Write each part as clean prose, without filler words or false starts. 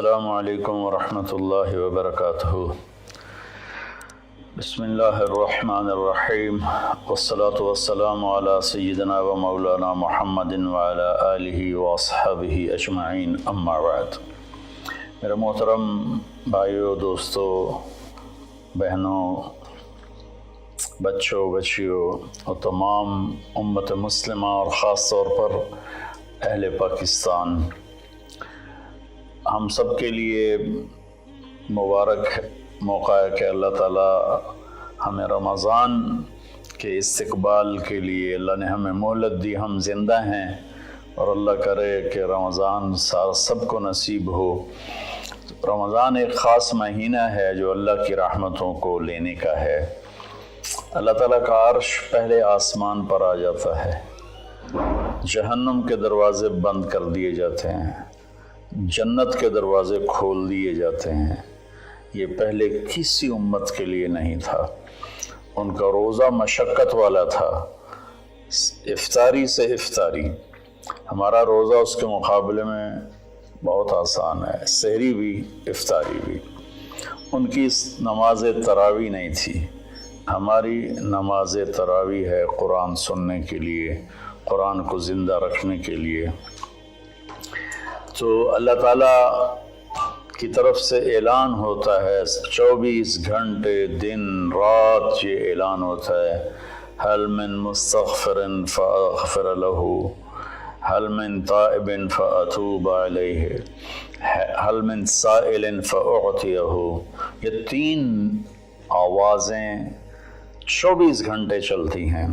السلام علیکم ورحمۃ اللہ وبرکاتہ۔ بسم اللہ الرحمن الرحیم، والصلاة والسلام علی سیدنا و مولانا محمد وعلی آلہ واصحابہ اجمعین، اما بعد۔ میرے محترم بھائیوں، دوستوں، بہنوں، بچوں، بچیوں اور تمام امت مسلمہ اور خاص طور پر اہل پاکستان، ہم سب کے لیے مبارک موقع ہے کہ اللہ تعالیٰ ہمیں رمضان کے استقبال کے لیے اللہ نے ہمیں مہلت دی، ہم زندہ ہیں، اور اللہ کرے کہ رمضان سب کو نصیب ہو۔ رمضان ایک خاص مہینہ ہے جو اللہ کی رحمتوں کو لینے کا ہے۔ اللہ تعالیٰ کا عرش پہلے آسمان پر آ جاتا ہے، جہنم کے دروازے بند کر دیے جاتے ہیں، جنت کے دروازے کھول دیے جاتے ہیں۔ یہ پہلے کسی امت کے لیے نہیں تھا۔ ان کا روزہ مشقت والا تھا، افطاری سے افطاری۔ ہمارا روزہ اس کے مقابلے میں بہت آسان ہے، سحری بھی افطاری بھی۔ ان کی نماز تراویح نہیں تھی، ہماری نماز تراویح ہے قرآن سننے کے لیے، قرآن کو زندہ رکھنے کے لیے۔ تو اللہ تعالیٰ کی طرف سے اعلان ہوتا ہے، 24 گھنٹے دن رات یہ اعلان ہوتا ہے، هل من مستغفر فاغفر له، هل من تائب فاتوب علیہ، هل من سائل فاعطیہ۔ یہ تین آوازیں 24 گھنٹے چلتی ہیں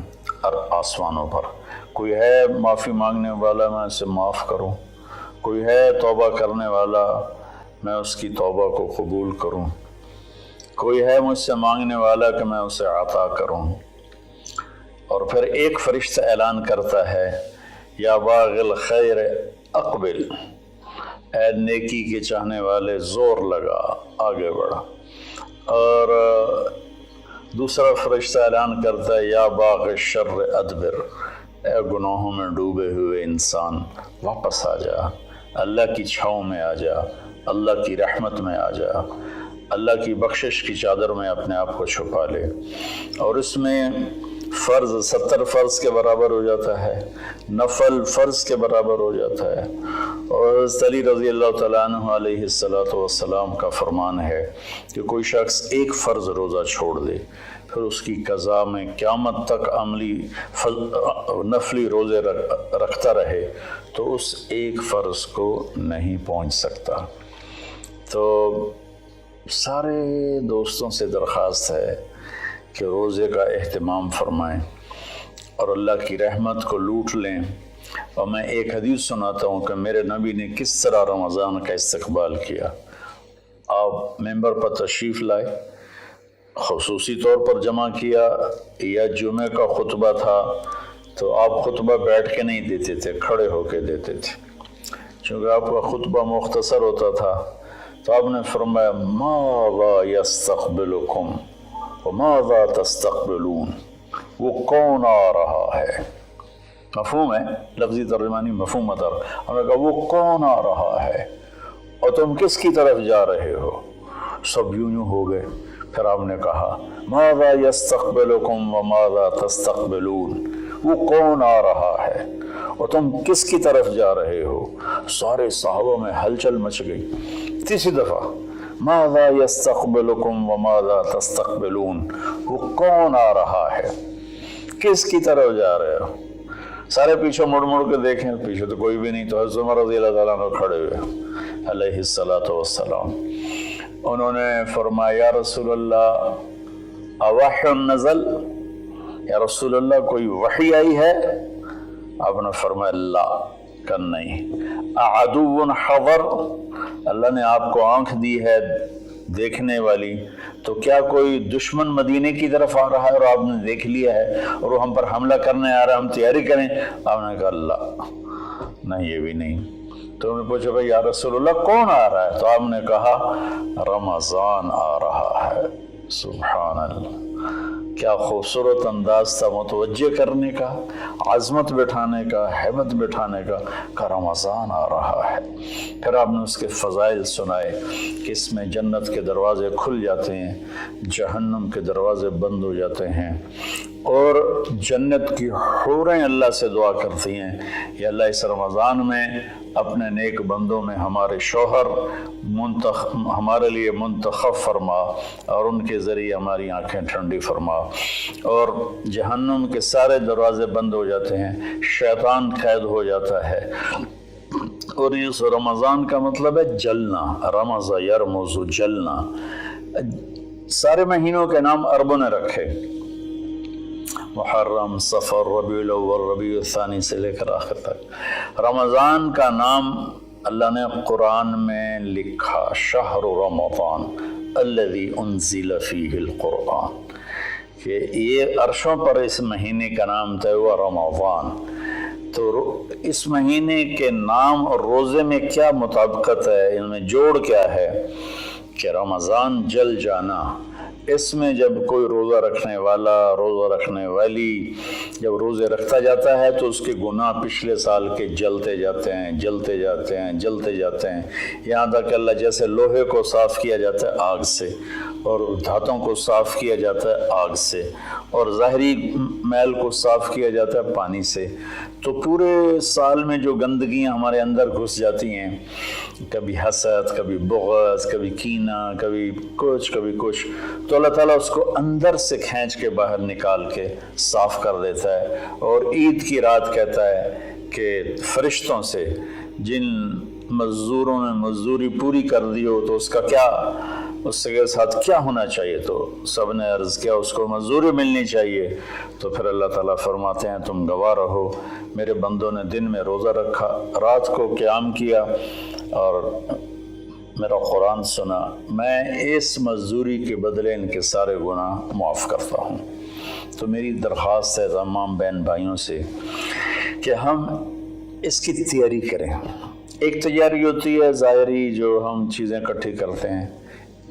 آسمانوں پر۔ کوئی ہے معافی مانگنے والا، میں اسے معاف کروں، کوئی ہے توبہ کرنے والا، میں اس کی توبہ کو قبول کروں، کوئی ہے مجھ سے مانگنے والا کہ میں اسے عطا کروں۔ اور پھر ایک فرشتہ اعلان کرتا ہے، یا باغ الخیر اقبل، اے نیکی کے چاہنے والے زور لگا، آگے بڑھا۔ اور دوسرا فرشتہ اعلان کرتا ہے، یا باغ الشر ادبر، اے گناہوں میں ڈوبے ہوئے انسان واپس آ جا، اللہ کی چھاؤں میں آ جا، اللہ کی رحمت میں آ جا، اللہ کی بخشش کی چادر میں اپنے آپ کو چھپا لے۔ اور اس میں فرض 70 فرض کے برابر ہو جاتا ہے، نفل فرض کے برابر ہو جاتا ہے۔ اور حضرت علی رضی اللہ تعالیٰ عنہ علیہ السلام کا فرمان ہے کہ کوئی شخص ایک فرض روزہ چھوڑ دے، پھر اس کی قضا میں قیامت تک عملی نفلی روزے رکھتا رہے تو اس ایک فرض کو نہیں پہنچ سکتا۔ تو سارے دوستوں سے درخواست ہے کہ روزے کا اہتمام فرمائیں اور اللہ کی رحمت کو لوٹ لیں۔ اور میں ایک حدیث سناتا ہوں کہ میرے نبی نے کس طرح رمضان کا استقبال کیا۔ آپ ممبر پر تشریف لائے، خصوصی طور پر جمع کیا، یا جمعہ کا خطبہ تھا تو آپ خطبہ بیٹھ کے نہیں دیتے تھے، کھڑے ہو کے دیتے تھے، چونکہ آپ کا خطبہ مختصر ہوتا تھا۔ تو آپ نے فرمایا، ماذا یستقبلکم وماذا تستقبلون، وہ کون آ رہا ہے؟ مفہوم ہے، لفظی ترجمانی مفہوم اتر۔ ہم نے کہا وہ کون آ رہا ہے اور تم کس کی طرف جا رہے ہو؟ سب یوں ہو گئے۔ پھر آپ نے کہا، ماذا یستقبلکم وماذا تستقبلون، وہ کون آ رہا ہے اور تم کس کی طرف جا رہے ہو؟ سارے صحابہ میں ہلچل مچ گئی۔ تیسری دفعہ، ماذا یستقبلکم وماذا تستقبلون، وہ کون آ رہا ہے، کس کی طرف جا رہے ہو؟ سارے پیچھے مڑ مڑ کے دیکھیں، پیچھے تو کوئی بھی نہیں۔ تو حضرت عمر رضی اللہ تعالیٰ عنہ کھڑے ہوئے علیہ السلام، انہوں نے فرمایا، یا رسول اللہ اوحی نزل، یا رسول اللہ کوئی وحی آئی ہے؟ آپ نے فرمایا، لا، کہ نہیں۔ اعدو حضر، اللہ نے آپ کو آنکھ دی ہے دیکھنے والی، تو کیا کوئی دشمن مدینے کی طرف آ رہا ہے اور آپ نے دیکھ لیا ہے اور وہ ہم پر حملہ کرنے آ رہا ہے، ہم تیاری کریں؟ آپ نے کہا، لا، نہیں، یہ بھی نہیں۔ تو انہوں نے پوچھا، بھائی یا رسول اللہ کون آ رہا ہے؟ تو آپ نے کہا، رمضان آ رہا ہے۔ سبحان اللہ، क्या खूबसूरत अंदाज था मुतवज्जे करने का, आज़मत बिठाने का, हैबत बिठाने का रमज़ान आ रहा है। फिर आपने उसके फ़ज़ाइल सुनाए कि इसमें जन्नत के दरवाज़े खुल जाते हैं, जहन्नम के दरवाज़े बंद हो जाते हैं, और जन्नत की हूरें अल्लाह से दुआ करती हैं, या अल्लाह इस रमज़ान में अपने नेक बंदों में हमारे शौहर हमारे लिए मुंतखब फरमा और उनके ज़रिए हमारी आंखें ठंडी फरमा। और जहन्नुम के सारे दरवाज़े बंद हो जाते हैं, शैतान कैद हो जाता है। और इस रमज़ान का मतलब है जलना, रमज़ा यरमुज़ु, जलना। सारे महीनों के नाम अरबों ने रखे, मुहर्रम, सफ़र, रबीउल अव्वल, रबीउल सानी से लेकर आखिर तक। रमज़ान का नाम अल्लाह ने कुरान में लिखा, शहरु रमज़ान अल्लज़ी उन्ज़िल फ़ीहिल कुरआन, कि ये अर्शों पर इस महीने का नाम तय हुआ रमज़ान। तो इस महीने के नाम और रोज़े में क्या मुताबिकत है, इनमें जोड़ क्या है कि रमज़ान जल जाना। इसमें जब कोई रोज़ा रखने वाला, रोज़ा रखने वाली जब रोज़े रखता जाता है तो उसके गुनाह पिछले साल के जलते जाते हैं, जलते जाते हैं, जलते जाते हैं, यहाँ तक अल्लाह जैसे लोहे को साफ़ किया जाता है आग से, और धातों को साफ़ किया जाता है आग से, और ज़ाहरी मैल को साफ़ किया जाता है पानी से। तो पूरे साल में जो गंदगियाँ हमारे अंदर घुस जाती हैं, कभी हसद, कभी बुग़्ज़, कभी कीना, कभी कुछ, तो अल्लाह ताला उसको अंदर से खींच के बाहर निकाल के साफ़ कर देता है। और ईद की रात कहता है कि फ़रिश्तों से जिन मज़दूरों ने मज़दूरी पूरी कर दी हो तो उसका क्या, उसके साथ क्या होना चाहिए, तो सब ने अर्ज़ किया उसको मज़दूरी मिलनी चाहिए। तो फिर अल्लाह ताला फरमाते हैं तुम गवाह रहो, मेरे बंदों ने दिन में रोज़ा रखा, रात को क़याम किया और मेरा कुरान सुना, मैं इस मज़दूरी के बदले इनके सारे गुनाह माफ़ करता हूँ। तो मेरी दरख्वास्त है तमाम बहन भाइयों से कि हम इसकी तैयारी करें। एक तैयारी होती है ज़ाहिरी, जो हम चीज़ें इकट्ठी करते हैं,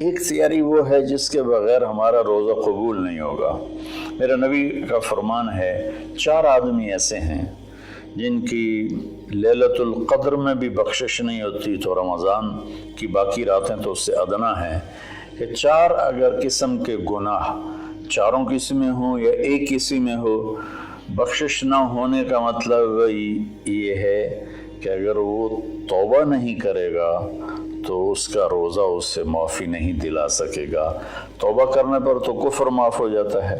एक तैयारी वो है जिसके बग़ैर हमारा रोज़ा कबूल नहीं होगा। मेरा नबी का फरमान है, 4 आदमी ऐसे हैं जिनकी लैलतुल क़द्र में भी बख्शिश नहीं होती, तो रमज़ान की बाकी रातें तो उससे अदना हैं, कि 4 अगर किस्म के गुनाह चारों किस्में हों या एक किस्म में हो, बख्शिश ना होने का मतलब ये है कि अगर वो तौबा नहीं करेगा तो उसका रोज़ा उससे माफ़ी नहीं दिला सकेगा। तौबा करने पर तो कुफ्र माफ़ हो जाता है,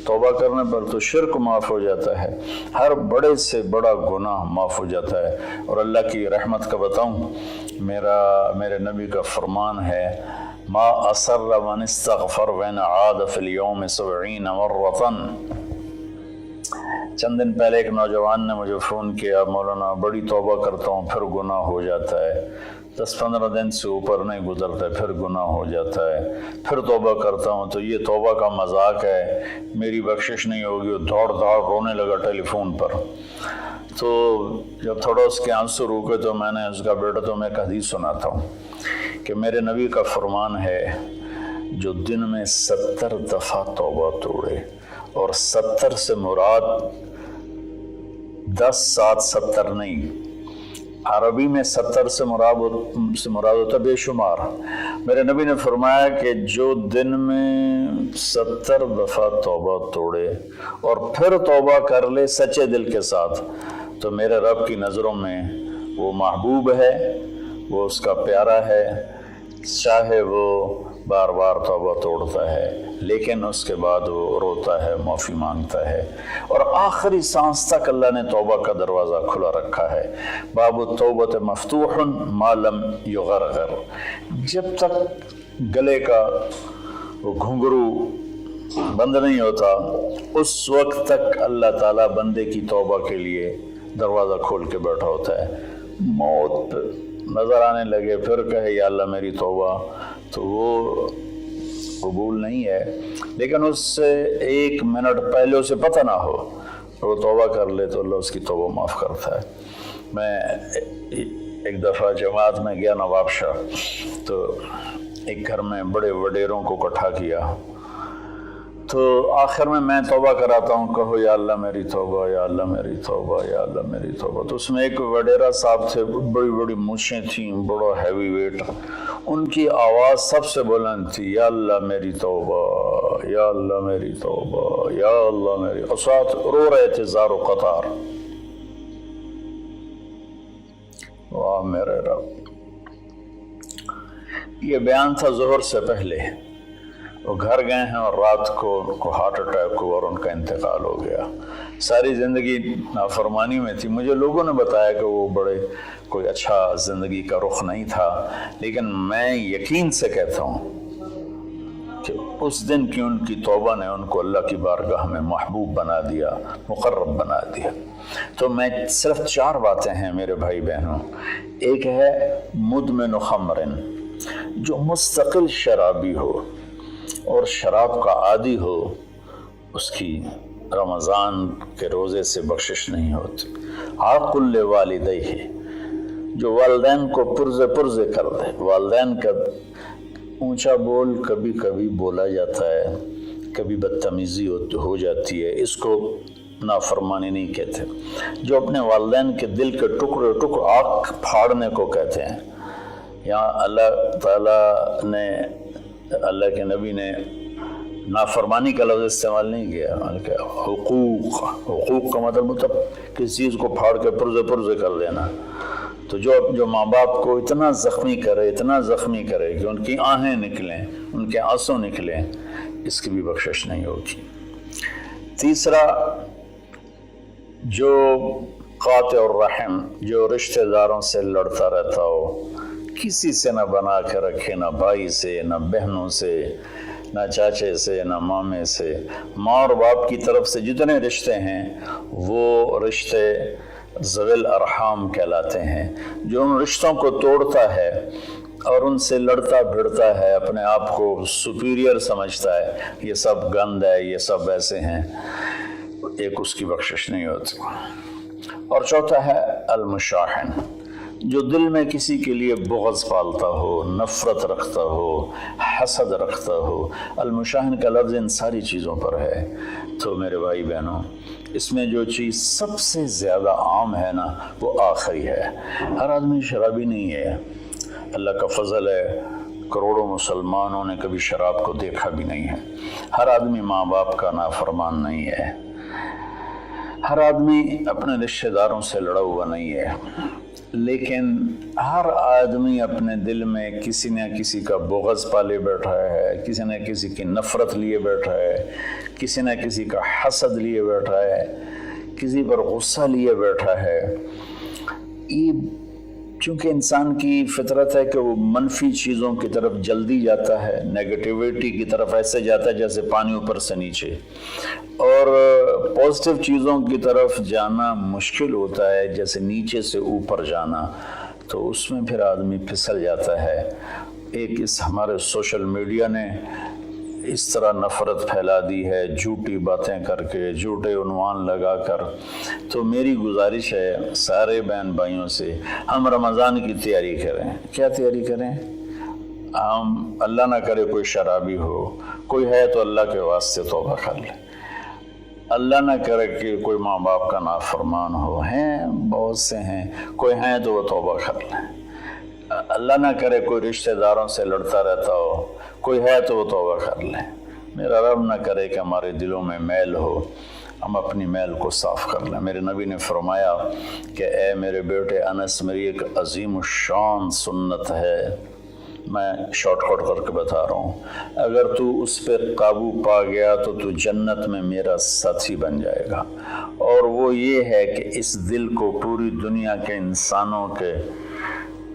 तौबा करने पर तो शिर्क माफ़ हो जाता है, हर बड़े से बड़ा गुनाह माफ़ हो जाता है। और अल्लाह की रहमत का बताऊँ, मेरे नबी का फरमान है, मा असर्र मन इस्तग़फ़र वन आद फ़िल यौम 70 मर्रतन। चंद दिन पहले एक नौजवान ने मुझे फ़ोन किया, मौलाना बड़ी तौबा करता हूँ फिर गुनाह हो जाता है, 10-15 दिन से ऊपर नहीं गुजरता है फिर गुनाह हो जाता है, फिर तौबा करता हूँ तो ये तौबा का मजाक है, मेरी बख्शिश नहीं होगी। वो दौड़ रोने लगा टेलीफोन पर। तो जब थोड़ा उसके आंसू रुके तो मैंने उसका, बेटा तो मैं एक हदीस सुनाता हूँ कि मेरे नबी का फरमान है, जो दिन में 70 दफ़ा तौबा तोड़े, और 70 से मुराद 10, 7, 70 नहीं, अरबी में 70 से मुराद होता बेशुमार। मेरे नबी ने फरमाया कि जो दिन में 70 दफ़ा तौबा तोड़े और फिर तौबा कर ले सच्चे दिल के साथ, तो मेरे रब की नज़रों में वो महबूब है, वो उसका प्यारा है, चाहे वो बार बार तौबा तोड़ता है लेकिन उसके बाद वो रोता है, माफ़ी मांगता है, और आखिरी सांस तक अल्लाह ने तौबा का दरवाज़ा खुला रखा है। बाबु तौबत मफ्तूहन मा लम युगरगर, जब तक गले का वो घुंघरू बंद नहीं होता उस वक्त तक अल्लाह ताला बंदे की तौबा के लिए दरवाज़ा खोल के बैठा होता है। मौत नज़र आने लगे फिर कहे या अल्लाह मेरी तौबा, तो वो कबूल नहीं है, लेकिन उससे 1 मिनट पहले उसे पता ना हो वो तौबा कर ले तो अल्लाह उसकी तौबा माफ़ करता है। मैं एक दफ़ा जमात में गया नवाबशाह, तो एक घर में बड़े वडेरों को इकट्ठा किया, تو آخر میں توبہ کراتا ہوں، کہو یا اللہ میری توبہ، یا اللہ میری توبہ، یا اللہ میری توبہ۔ تو اس میں ایک وڈیرا صاحب تھے، بڑی بڑی مونچھیں تھیں، بڑا ہیوی ویٹ، ان کی آواز سب سے بلند تھی، یا اللہ میری توبہ، یا اللہ میری توبہ، یا اللہ میری، اور ساتھ رو رہے تھے زار و قطار۔ واہ میرے رب! یہ بیان تھا ظہر سے پہلے۔ وہ گھر گئے ہیں اور رات کو ہارٹ اٹیک ہوا اور ان کا انتقال ہو گیا۔ ساری زندگی نافرمانی میں تھی۔ مجھے لوگوں نے بتایا کہ وہ بڑے کوئی اچھا زندگی کا رخ نہیں تھا، لیکن میں یقین سے کہتا ہوں کہ اس دن کی ان کی توبہ نے ان کو اللہ کی بارگاہ میں محبوب بنا دیا، مقرب بنا دیا۔ تو میں صرف 4 باتیں ہیں میرے بھائی بہنوں۔ ایک ہے مدمن خمرن، جو مستقل شرابی ہو اور شراب کا عادی ہو، اس کی رمضان کے روزے سے بخشش نہیں ہوتی۔ عاقل لوالدیہ، جو والدین کو پرزے کر دے۔ والدین کا اونچا بول کبھی کبھی بولا جاتا ہے، کبھی بدتمیزی ہو جاتی ہے، اس کو نافرمانی نہیں کہتے۔ جو اپنے والدین کے دل کے ٹکڑے آنکھ پھاڑنے کو کہتے ہیں۔ یہاں اللہ تعالیٰ نے، اللہ کے نبی نے نافرمانی کا لفظ استعمال نہیں کیا، بلکہ حقوق کا مطلب کسی چیز کو پھاڑ کے پرزے کر دینا۔ تو جو ماں باپ کو اتنا زخمی کرے کہ ان کی آہیں نکلیں، ان کے آنسو نکلیں، اس کی بھی بخشش نہیں ہوگی۔ تیسرا، جو قاطع الرحم، جو رشتہ داروں سے لڑتا رہتا ہو، کسی سے نہ بنا کے رکھے، نہ بھائی سے، نہ بہنوں سے، نہ چاچے سے، نہ مامے سے۔ ماں اور باپ کی طرف سے جتنے رشتے ہیں وہ رشتے ذوی الارحام کہلاتے ہیں۔ جو ان رشتوں کو توڑتا ہے اور ان سے لڑتا بھڑتا ہے، اپنے آپ کو سپیریئر سمجھتا ہے، یہ سب گند ہے، یہ سب ایسے ہیں، ایک اس کی بخشش نہیں ہوتی۔ اور چوتھا ہے المشاحن، جو دل میں کسی کے لیے بغض پالتا ہو، نفرت رکھتا ہو، حسد رکھتا ہو۔ المشاحن کا لفظ ان ساری چیزوں پر ہے۔ تو میرے بھائی بہنوں، اس میں جو چیز سب سے زیادہ عام ہے نا، وہ آخری ہے۔ ہر آدمی شرابی نہیں ہے، اللہ کا فضل ہے، کروڑوں مسلمانوں نے کبھی شراب کو دیکھا بھی نہیں ہے۔ ہر آدمی ماں باپ کا نافرمان نہیں ہے، ہر آدمی اپنے رشتہ داروں سے لڑا ہوا نہیں ہے، لیکن ہر آدمی اپنے دل میں کسی نہ کسی کا بغض پالے بیٹھا ہے، کسی نہ کسی کی نفرت لیے بیٹھا ہے، کسی نہ کسی کا حسد لیے بیٹھا ہے، کسی پر غصہ لیے بیٹھا ہے۔ یہ چونکہ انسان کی فطرت ہے کہ وہ منفی چیزوں کی طرف جلدی جاتا ہے، نیگیٹیوٹی کی طرف ایسے جاتا ہے جیسے پانی اوپر سے نیچے، اور پازیٹیو چیزوں کی طرف جانا مشکل ہوتا ہے جیسے نیچے سے اوپر جانا۔ تو اس میں پھر آدمی پھسل جاتا ہے۔ ایک اس ہمارے سوشل میڈیا نے اس طرح نفرت پھیلا دی ہے، جھوٹی باتیں کر کے، جھوٹے عنوان لگا کر۔ تو میری گزارش ہے سارے بہن بھائیوں سے، ہم رمضان کی تیاری کریں۔ کیا تیاری کریں؟ ہم اللہ نہ کرے کوئی شرابی ہو، کوئی ہے تو اللہ کے واسطے توبہ کر لے۔ اللہ نہ کرے کہ کوئی ماں باپ کا نافرمان ہو، ہیں بہت سے ہیں، کوئی ہیں تو وہ توبہ کر لیں۔ اللہ نہ کرے کوئی رشتہ داروں سے لڑتا رہتا ہو، کوئی ہے تو وہ توبہ کر لیں۔ میرا رب نہ کرے کہ ہمارے دلوں میں میل ہو، ہم اپنی میل کو صاف کر لیں۔ میرے نبی نے فرمایا کہ اے میرے بیٹے انس، میری ایک عظیم الشان سنت ہے، میں شارٹ کٹ کر کے بتا رہا ہوں، اگر تو اس پہ قابو پا گیا تو تو جنت میں میرا ساتھی بن جائے گا۔ اور وہ یہ ہے کہ اس دل کو پوری دنیا کے انسانوں کے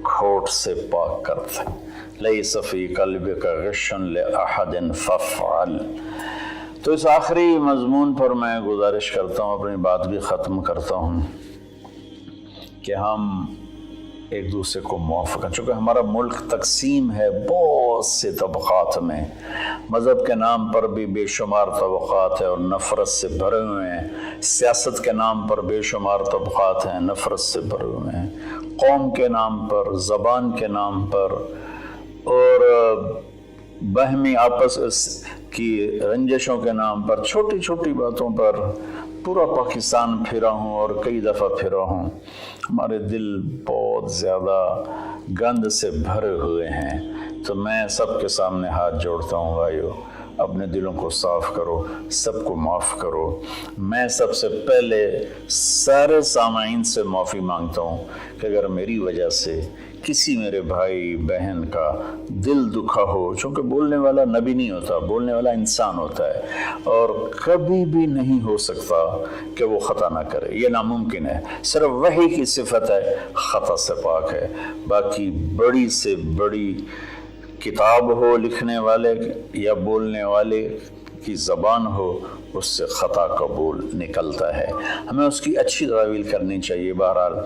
کھوٹ سے پاک کرتے۔ لیس فی قلبک غش لأحد فافعل۔ تو اس آخری مضمون پر میں گزارش کرتا ہوں، اپنی بات بھی ختم کرتا ہوں، کہ ہم ایک دوسرے کو معاف کریں۔ چونکہ ہمارا ملک تقسیم ہے بہت سے طبقات میں، مذہب کے نام پر بھی بے شمار طبقات ہیں اور نفرت سے بھرے ہوئے ہیں، سیاست کے نام پر بے شمار طبقات ہیں، نفرت سے بھرے ہوئے ہیں، قوم کے نام پر، زبان کے نام پر، اور बाहमी आपस की रंजिशों के नाम पर छोटी छोटी बातों पर पूरा पाकिस्तान फिरा हूँ और कई दफ़ा फिरा हूँ। हमारे दिल बहुत ज़्यादा गंद से भरे हुए हैं। तो मैं सबके सामने हाथ जोड़ता हूँ, भाइयों अपने दिलों को साफ़ करो, सबको माफ़ करो। मैं सबसे पहले सारे सामाईन से माफ़ी मांगता हूँ कि अगर मेरी वजह से किसी मेरे भाई बहन का दिल दुखा हो, चूँकि बोलने वाला नबी नहीं होता, बोलने वाला इंसान होता है और कभी भी नहीं हो सकता कि वो ख़ता ना करे, ये नामुमकिन है। सिर्फ वही की सिफत है, ख़ता से पाक है। बाकी बड़ी से बड़ी किताब हो लिखने वाले या बोलने वाले की ज़बान हो, उससे ख़ता कबूल निकलता है। हमें उसकी अच्छी तावील करनी चाहिए। बहरहाल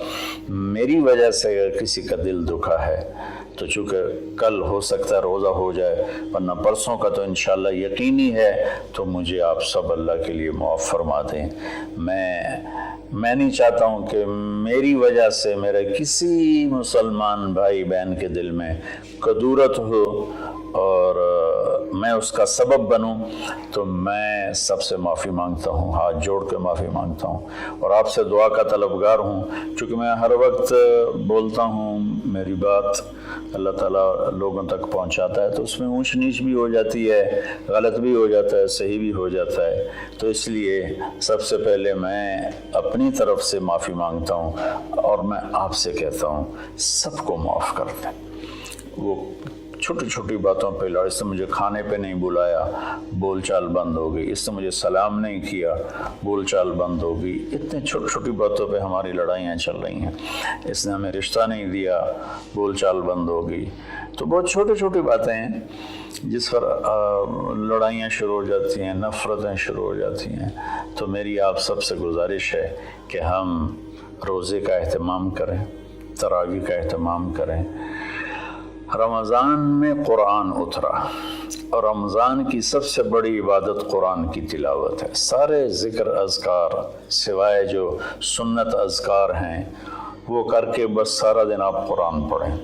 मेरी वजह से अगर किसी का दिल दुखा है तो चूँकि कल हो सकता है रोज़ा हो जाए, वरना परसों का तो इंशाअल्लाह यकीनी है, तो मुझे आप सब अल्लाह के लिए माफ़ फरमा दें। मैं नहीं चाहता हूँ कि मेरी वजह से मेरे किसी मुसलमान भाई बहन के दिल में कदूरत हो और मैं उसका सबब बनूं। तो मैं सबसे माफ़ी मांगता हूँ, हाथ जोड़ के माफ़ी मांगता हूँ और आपसे दुआ का तलबगार हूँ। चूँकि मैं हर वक्त बोलता हूँ, मेरी बात अल्लाह ताला लोगों तक पहुँचाता है, तो उसमें ऊंच नीच भी हो जाती है, गलत भी हो जाता है, सही भी हो जाता है। तो इसलिए सबसे पहले मैं अपनी तरफ से माफ़ी मांगता हूँ और मैं आपसे कहता हूँ सबको माफ़ कर दें। वो छोटी छोटी बातों पे लड़, इससे मुझे खाने पे नहीं बुलाया, बोलचाल बंद हो गई, इससे मुझे सलाम नहीं किया, बोलचाल बंद हो गई। इतने छोटी छोटी बातों पे हमारी लड़ाइयाँ चल रही हैं। इसने हमें रिश्ता नहीं दिया, बोलचाल बंद हो गई। तो बहुत छोटी छोटी बातें हैं जिस पर लड़ाइयाँ शुरू हो जाती हैं, नफ़रतें शुरू हो जाती हैं। तो मेरी आप सबसे गुजारिश है कि हम रोज़े का एहतमाम करें, तरावी का एहतमाम करें। रमज़ान में कुरान उतरा और रमज़ान की सबसे बड़ी इबादत कुरान की तिलावत है। सारे ज़िक्र अज़कार सिवाय जो सुन्नत अज़कार हैं वो करके बस सारा दिन आप कुरान पढ़ें।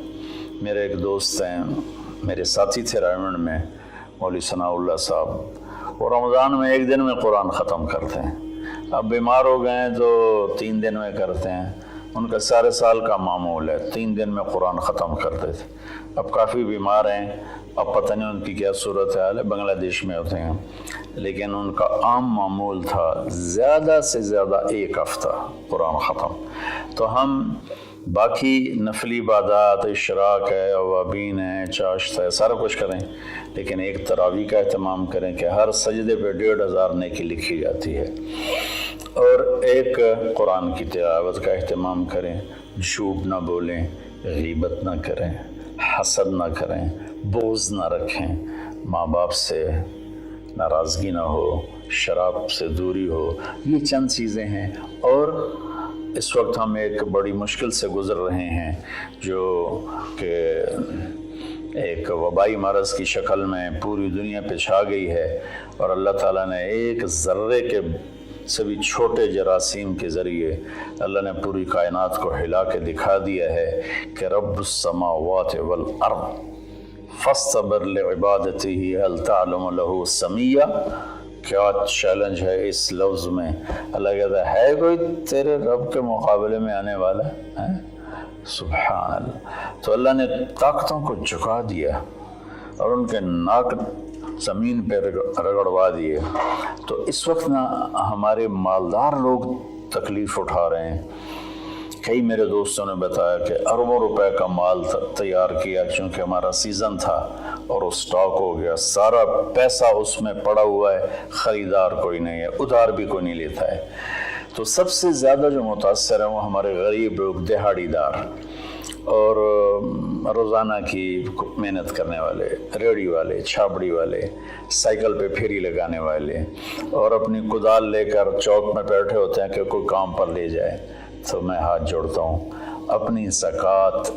मेरे एक दोस्त हैं, मेरे साथी थे रायमंड में, मौलवी सनाउल्लाह साहब, वो रमज़ान में एक दिन में कुरान ख़त्म करते हैं। अब बीमार हो गए तो 3 दिन में करते हैं। उनका सारे साल का मामूल है, 3 दिन में कुरान ख़त्म करते थे। अब काफ़ी बीमार हैं, अब पता नहीं उनकी क्या सूरत हाल है, बांग्लादेश में होते हैं, लेकिन उनका आम मामूल था ज़्यादा से ज़्यादा 1 हफ़्ता कुरान ख़त्म। तो हम बाकी नफली इबादत, इशराक है, अवाबीन है, चाश्त है, सारा कुछ करें, लेकिन एक तरावी का एहतमाम करें कि हर सजदे पे 1500 नेकी लिखी जाती है। और एक कुरान की तिलावत का एहतमाम करें, झूठ ना बोलें, गीबत ना करें, हसद ना करें, बोझ ना रखें, माँ बाप से नाराज़गी ना हो, शराब से दूरी हो। ये चंद चीज़ें हैं। और इस वक्त हम एक बड़ी मुश्किल से गुज़र रहे हैं जो कि एक वबाई मरज़ की शक्ल में पूरी दुनिया पे छा गई है। और अल्लाह ताला ने एक ज़र्रे के से भी छोटे जरासीम के ज़रिए अल्लाह ने पूरी कायनात को हिला के दिखा दिया है कि रब्बुस समावाति वल अर्द फस्तबिर लिइबादतिही हल तअलमु लहू समिया। क्या चैलेंज है इस लफ्ज़ में। अल्लाह कहता है कोई तेरे रब के मुकाबले में आने वाला है? सुभान अल्लाह। तो अल्लाह ने ताकतों को झुका दिया और उनके नाक ज़मीन पे रगड़वा दिए। तो इस वक्त ना हमारे मालदार लोग तकलीफ़ उठा रहे हैं। कई मेरे दोस्तों ने बताया कि अरबों रुपए का माल तैयार किया क्योंकि हमारा सीज़न था और वो स्टॉक हो गया, सारा पैसा उसमें पड़ा हुआ है, ख़रीदार कोई नहीं है, उधार भी कोई नहीं लेता है। तो सबसे ज़्यादा जो मुतासर है वो हमारे गरीब लोग, दिहाड़ीदार और रोज़ाना की मेहनत करने वाले, रेड़ी वाले, छाबड़ी वाले, साइकिल पे फेरी लगाने वाले और अपनी कुदाल लेकर चौक में बैठे होते हैं कि कोई काम पर ले जाए। तो मैं हाथ जोड़ता हूँ, अपनी ज़कात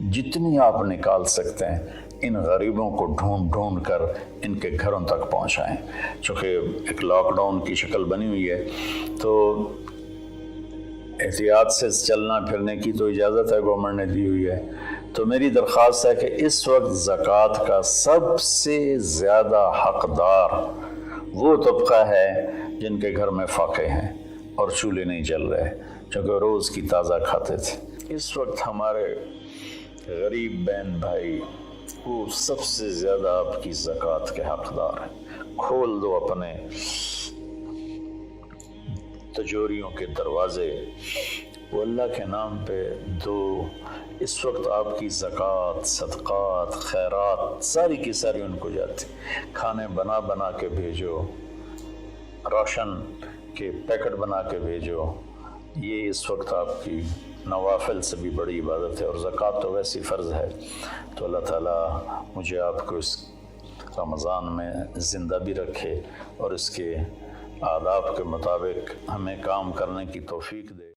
जितनी आप निकाल सकते हैं इन गरीबों को ढूंढ ढूंढ कर इनके घरों तक पहुँचाएँ। चूँकि एक लॉकडाउन की शक्ल बनी हुई है तो एहतियात से चलना फिरने की तो इजाज़त है, गवर्नमेंट ने दी हुई है। تو میری درخواست ہے کہ اس وقت زکوٰۃ کا سب سے زیادہ حقدار وہ طبقہ ہے جن کے گھر میں فاقے ہیں اور چولہے نہیں جل رہے، چونکہ روز کی تازہ کھاتے تھے۔ اس وقت ہمارے غریب بہن بھائی وہ سب سے زیادہ آپ کی زکوٰۃ کے حقدار ہیں۔ کھول دو اپنے تجوریوں کے دروازے، وہ اللہ کے نام پہ دو۔ اس وقت آپ کی زکوٰۃ، صدقات، خیرات ساری کی ساری ان کو جاتی، کھانے بنا بنا کے بھیجو، راشن کے پیکٹ بنا کے بھیجو۔ یہ اس وقت آپ کی نوافل سے بھی بڑی عبادت ہے، اور زکوٰۃ تو ویسی فرض ہے۔ تو اللہ تعالیٰ مجھے آپ کو اس رمضان میں زندہ بھی رکھے اور اس کے آداب کے مطابق ہمیں کام کرنے کی توفیق دے۔